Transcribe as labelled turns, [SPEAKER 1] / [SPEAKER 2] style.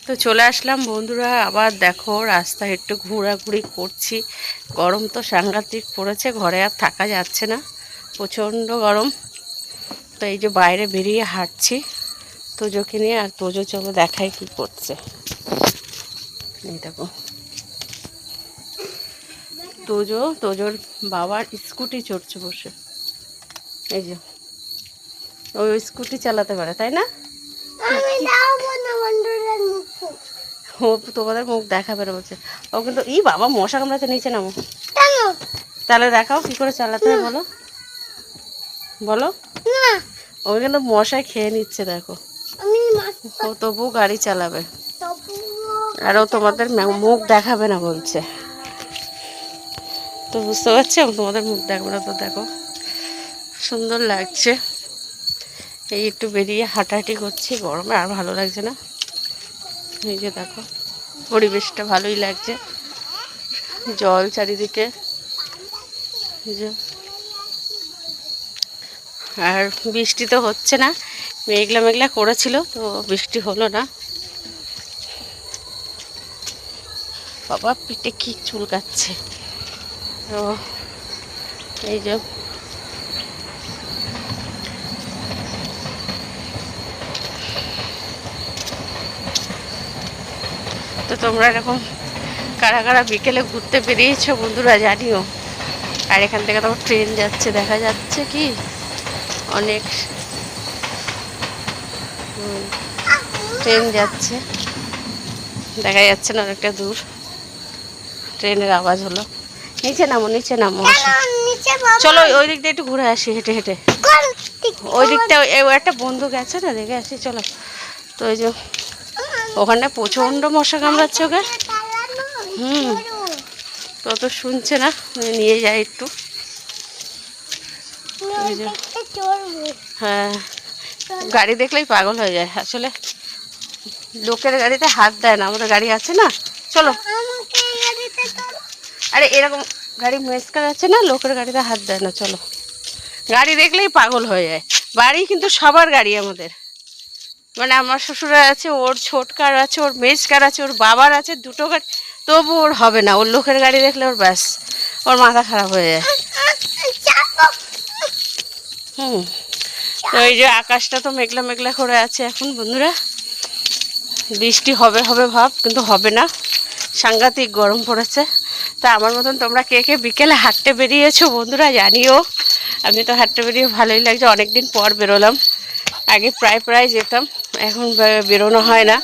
[SPEAKER 1] তো চলে আসলাম বন্ধুরা, আবার দেখো রাস্তায় একটু ঘোরাঘুরি করছি। গরম তো সাংঘাতিক পড়েছে, ঘরে আর থাকা যাচ্ছে না, প্রচণ্ড গরম। তো এই যে বাইরে বেরিয়ে হাঁটছি তোজোকে নিয়ে। আর তোজো চলো দেখাই কি করছে। এই দেখো তোজোর বাবার স্কুটি চড়ছে বসে। এই যে ওই স্কুটি চালাতে পারে, তাই না? ও তোমাদের মুখ দেখাবে না বলছে ও, কিন্তু ই বাবা মশা কামড়াতে নিচে নামো। তাহলে দেখাও কি করে চালাতে হয়, বলো বলো। ও কিন্তু মশায় খেয়ে নিচ্ছে, দেখো ও তবুও গাড়ি চালাবে। আর ও তোমাদের মুখ দেখাবে না বলছে, তো বুঝতে পারছি তোমাদের মুখ দেখাবে না। তো দেখো সুন্দর লাগছে, এই একটু বেরিয়ে হাঁটাহাঁটি করছি, গরমে আর ভালো লাগছে না। এই যে দেখো পরিবেশটা ভালোই লাগছে, জল চারিদিকে। আর বৃষ্টি তো হচ্ছে না, মেঘলা মেঘলা করেছিল, তো বৃষ্টি হলো না। বাবা পিঠে কি চুলকাচ্ছে। তো এই যে তো তোমরা এরকম কারা কারা বিকেলে ঘুরতে বেরিয়েছো বন্ধুরা জানিও। আর এখান থেকে তো ট্রেন যাচ্ছে, দেখা যাচ্ছে কি অনেক ট্রেন যাচ্ছে, দেখা যাচ্ছে না, অনেকটা দূর। ট্রেনের আওয়াজ হলো। নিচে নামো নিচে নামো, চলো ওই দিক দিয়ে একটু ঘুরে আসি হেঁটে হেঁটে। ওই দিকটা একটা বন্ধু গেছে না, দেখে আসি চলো। তো ওই যে ওখানে প্রচণ্ড মশা কামড়াচ্ছে ওকে। তো তো শুনছে না, নিয়ে যায় একটু। হ্যাঁ, গাড়ি দেখলেই পাগল হয়ে যায় আসলে, লোকের গাড়িতে হাত দেয় না, আমাদের গাড়ি আছে না। চলো, আরে এরকম গাড়ি মেসকার আছে না, লোকের গাড়িতে হাত দেয় না। চলো, গাড়ি দেখলেই পাগল হয়ে যায়। বাড়ি কিন্তু সবার গাড়ি আমাদের, মানে আমার শ্বশুরের আছে, ওর ছোট কার আছে, ওর মেজ কার আছে, ওর বাবার আছে, দুটো গাড়ি, তবু ওর হবে না। ওর লোকের গাড়ি দেখলে ওর ব্যাস, ওর মাথা খারাপ হয়ে যায়। তো এই যে আকাশটা তো মেঘলা মেঘলা করে আছে এখন বন্ধুরা, বৃষ্টি হবে হবে ভাব, কিন্তু হবে না, সাংঘাতিক গরম পড়েছে। তা আমার মতন তোমরা কে কে বিকেলে হাঁটতে বেরিয়েছো বন্ধুরা জানিও। আমি তো হাঁটতে বেরিয়ে ভালোই লাগছে, অনেকদিন পর বেরোলাম। আগে প্রায় প্রায় যেতাম, এখন বেরোনো হয় না।